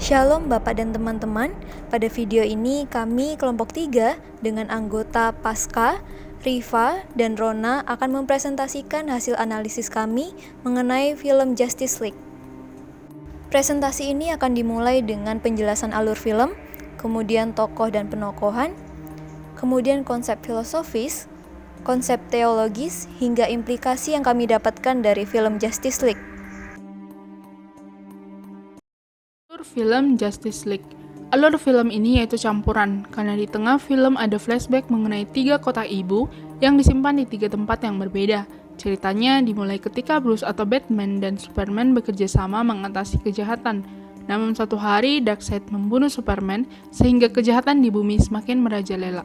Shalom Bapak dan teman-teman, pada video ini kami kelompok 3 dengan anggota Pasca, Riva, dan Rona akan mempresentasikan hasil analisis kami mengenai film Justice League. Presentasi ini akan dimulai dengan penjelasan alur film, kemudian tokoh dan penokohan, kemudian konsep filosofis, konsep teologis, hingga implikasi yang kami dapatkan dari film Justice League. Film Justice League. Alur film ini yaitu campuran, karena di tengah film ada flashback mengenai 3 kotak ibu yang disimpan di 3 tempat yang berbeda. Ceritanya dimulai ketika Bruce atau Batman dan Superman bekerja sama mengatasi kejahatan. Namun suatu hari Darkseid membunuh Superman sehingga kejahatan di bumi semakin merajalela.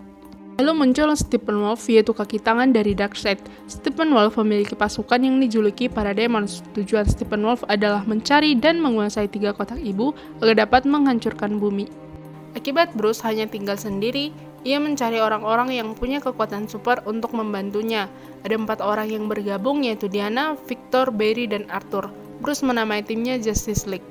Lalu muncul Steppenwolf, yaitu kaki tangan dari Darkseid. Steppenwolf memiliki pasukan yang dijuluki para Demons. Tujuan Steppenwolf adalah mencari dan menguasai 3 kotak ibu agar dapat menghancurkan bumi. Akibat Bruce hanya tinggal sendiri, ia mencari orang-orang yang punya kekuatan super untuk membantunya. Ada 4 orang yang bergabung, yaitu Diana, Victor, Barry, dan Arthur. Bruce menamai timnya Justice League.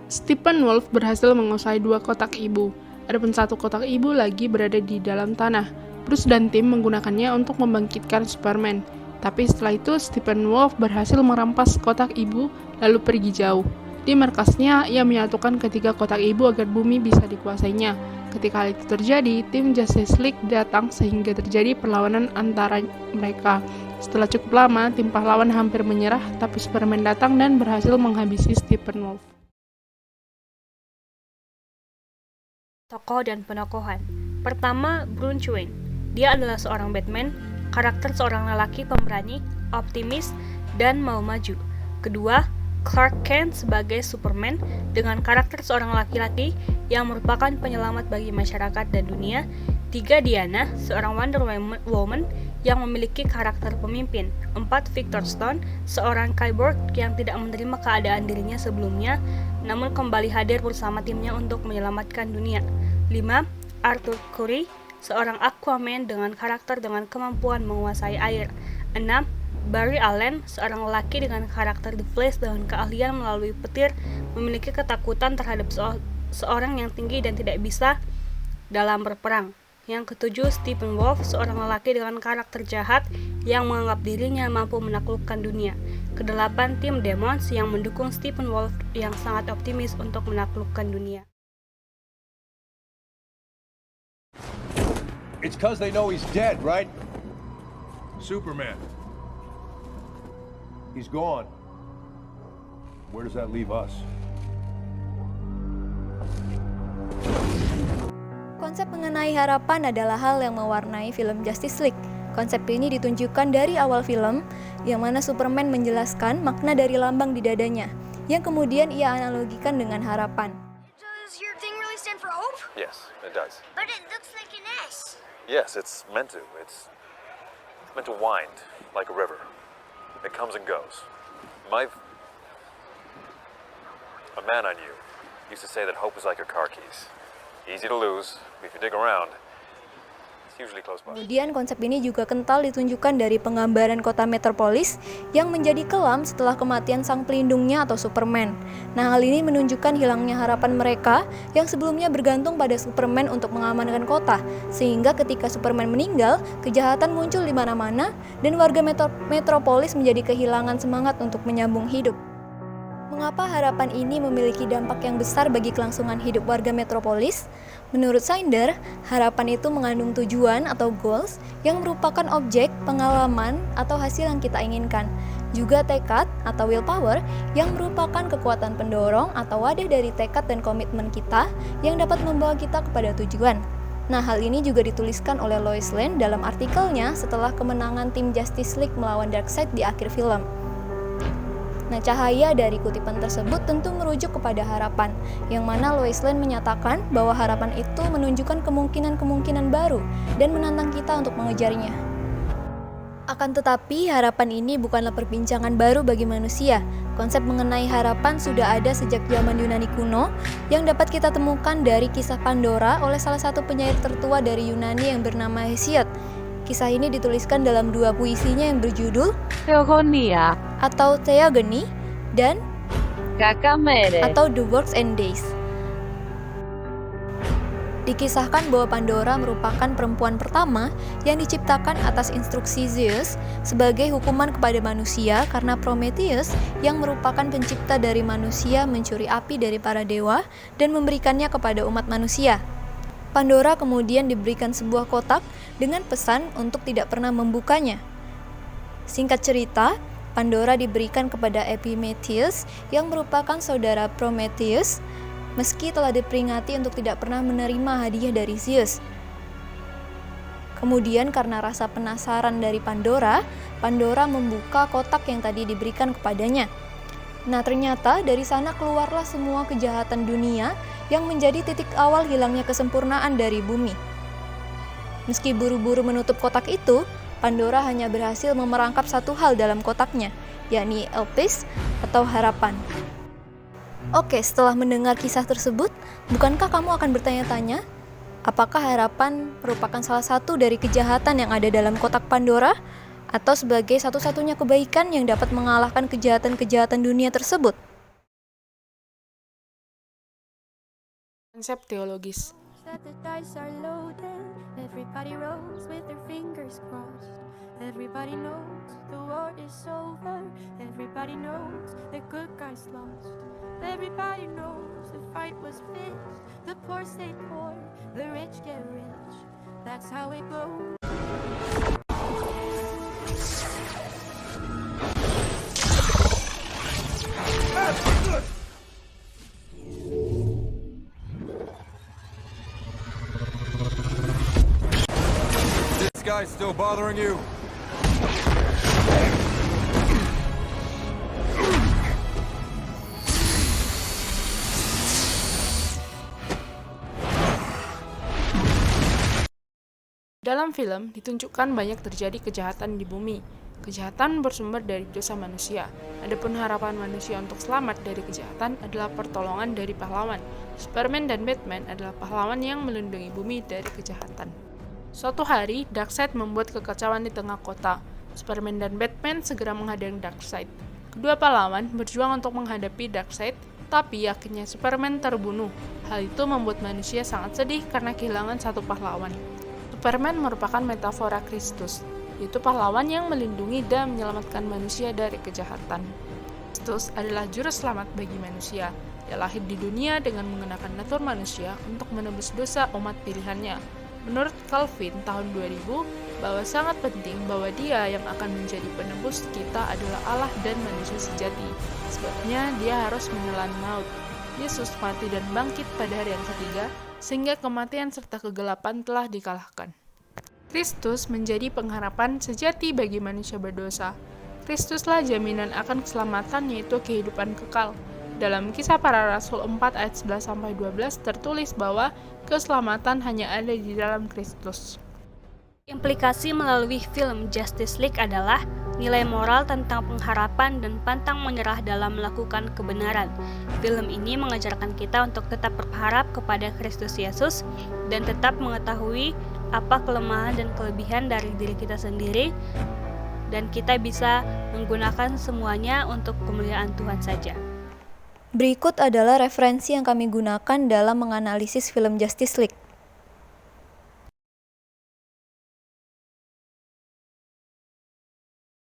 Steppenwolf berhasil menguasai 2 kotak ibu. Adapun 1 kotak ibu lagi berada di dalam tanah. Bruce dan tim menggunakannya untuk membangkitkan Superman. Tapi setelah itu Steppenwolf berhasil merampas kotak ibu lalu pergi jauh. Di markasnya, ia menyatukan ketiga kotak ibu agar bumi bisa dikuasainya. Ketika hal itu terjadi, tim Justice League datang sehingga terjadi perlawanan antara mereka. Setelah cukup lama, tim pahlawan hampir menyerah, tapi Superman datang dan berhasil menghabisi Steppenwolf. Tokoh dan penokohan. Pertama, Bruce Wayne. Dia adalah seorang Batman, karakter seorang lelaki pemberani, optimis, dan mau maju. Kedua, Clark Kent sebagai Superman dengan karakter seorang laki-laki yang merupakan penyelamat bagi masyarakat dan dunia. Tiga, Diana, seorang Wonder Woman yang memiliki karakter pemimpin. 4, Victor Stone, seorang cyborg yang tidak menerima keadaan dirinya sebelumnya, namun kembali hadir bersama timnya untuk menyelamatkan dunia. 5, Arthur Curry, seorang Aquaman dengan karakter dengan kemampuan menguasai air. 6, Barry Allen, seorang lelaki dengan karakter The Flash dengan keahlian melalui petir, memiliki ketakutan terhadap seorang yang tinggi dan tidak bisa dalam berperang. Yang ketujuh, Steppenwolf, seorang lelaki dengan karakter jahat yang menganggap dirinya mampu menaklukkan dunia. Kedelapan, tim Demons yang mendukung Steppenwolf yang sangat optimis untuk menaklukkan dunia. It's 'cause they know he's dead, right? Superman. He's gone. Where does that leave us? Konsep mengenai harapan adalah hal yang mewarnai film Justice League. Konsep ini ditunjukkan dari awal film, yang mana Superman menjelaskan makna dari lambang di dadanya, yang kemudian ia analogikan dengan harapan. Does your thing really stand for hope? Yes, it does. But it looks like an S. Yes, it's meant to. It's meant to wind like a river. It comes and goes. A man I knew used to say that hope is like your car keys. Easy to lose, but if you dig around, it's usually close by. Kemudian konsep ini juga kental ditunjukkan dari penggambaran kota Metropolis yang menjadi kelam setelah kematian sang pelindungnya atau Superman. Nah, hal ini menunjukkan hilangnya harapan mereka yang sebelumnya bergantung pada Superman untuk mengamankan kota, sehingga ketika Superman meninggal, kejahatan muncul di mana-mana dan warga Metropolis menjadi kehilangan semangat untuk menyambung hidup. Mengapa harapan ini memiliki dampak yang besar bagi kelangsungan hidup warga Metropolis? Menurut Sander, harapan itu mengandung tujuan atau goals yang merupakan objek, pengalaman, atau hasil yang kita inginkan. Juga tekad atau willpower yang merupakan kekuatan pendorong atau wadah dari tekad dan komitmen kita yang dapat membawa kita kepada tujuan. Nah, hal ini juga dituliskan oleh Lois Lane dalam artikelnya setelah kemenangan tim Justice League melawan Darkseid di akhir film. Nah, cahaya dari kutipan tersebut tentu merujuk kepada harapan, yang mana Lois Lane menyatakan bahwa harapan itu menunjukkan kemungkinan-kemungkinan baru dan menantang kita untuk mengejarnya. Akan tetapi, harapan ini bukanlah perbincangan baru bagi manusia. Konsep mengenai harapan sudah ada sejak zaman Yunani kuno, yang dapat kita temukan dari kisah Pandora oleh salah satu penyair tertua dari Yunani yang bernama Hesiod. Kisah ini dituliskan dalam 2 puisinya yang berjudul Theogonia atau Theogony dan Kakamere atau The Works and Days. Dikisahkan bahwa Pandora merupakan perempuan pertama yang diciptakan atas instruksi Zeus sebagai hukuman kepada manusia karena Prometheus yang merupakan pencipta dari manusia mencuri api dari para dewa dan memberikannya kepada umat manusia. Pandora kemudian diberikan sebuah kotak dengan pesan untuk tidak pernah membukanya. Singkat cerita, Pandora diberikan kepada Epimetheus yang merupakan saudara Prometheus, meski telah diperingati untuk tidak pernah menerima hadiah dari Zeus. Kemudian karena rasa penasaran dari Pandora, Pandora membuka kotak yang tadi diberikan kepadanya. Nah, ternyata dari sana keluarlah semua kejahatan dunia yang menjadi titik awal hilangnya kesempurnaan dari bumi. Meski buru-buru menutup kotak itu, Pandora hanya berhasil memerangkap satu hal dalam kotaknya, yakni Elpis atau harapan. Oke, setelah mendengar kisah tersebut, bukankah kamu akan bertanya-tanya, apakah harapan merupakan salah satu dari kejahatan yang ada dalam kotak Pandora, atau sebagai satu-satunya kebaikan yang dapat mengalahkan kejahatan-kejahatan dunia tersebut? Konsep teologis. That the dice are loaded, everybody rolls with their fingers crossed. Everybody knows the war is over. Everybody knows the good guys lost. Everybody knows the fight was fixed. The poor stay poor, the rich get rich. That's how it goes. This guy's still bothering you? Dalam film ditunjukkan banyak terjadi kejahatan di bumi. Kejahatan bersumber dari dosa manusia. Adapun harapan manusia untuk selamat dari kejahatan adalah pertolongan dari pahlawan. Superman dan Batman adalah pahlawan yang melindungi bumi dari kejahatan. Suatu hari, Darkseid membuat kekacauan di tengah kota. Superman dan Batman segera menghadang Darkseid. Kedua pahlawan berjuang untuk menghadapi Darkseid, tapi akhirnya Superman terbunuh. Hal itu membuat manusia sangat sedih karena kehilangan satu pahlawan. Superman merupakan metafora Kristus, yaitu pahlawan yang melindungi dan menyelamatkan manusia dari kejahatan. Kristus adalah juru selamat bagi manusia. Dia lahir di dunia dengan mengenakan natur manusia untuk menebus dosa umat pilihannya. Menurut Calvin tahun 2000, bahwa sangat penting bahwa dia yang akan menjadi penebus kita adalah Allah dan manusia sejati. Sebabnya dia harus menelan maut. Yesus mati dan bangkit pada hari yang ketiga, sehingga kematian serta kegelapan telah dikalahkan. Kristus menjadi pengharapan sejati bagi manusia berdosa. Kristuslah jaminan akan keselamatan, yaitu kehidupan kekal. Dalam Kisah Para Rasul 4 ayat 11-12 tertulis bahwa keselamatan hanya ada di dalam Kristus. Implikasi melalui film Justice League adalah nilai moral tentang pengharapan dan pantang menyerah dalam melakukan kebenaran. Film ini mengajarkan kita untuk tetap berharap kepada Kristus Yesus dan tetap mengetahui apa kelemahan dan kelebihan dari diri kita sendiri, dan kita bisa menggunakan semuanya untuk kemuliaan Tuhan saja. Berikut adalah referensi yang kami gunakan dalam menganalisis film Justice League.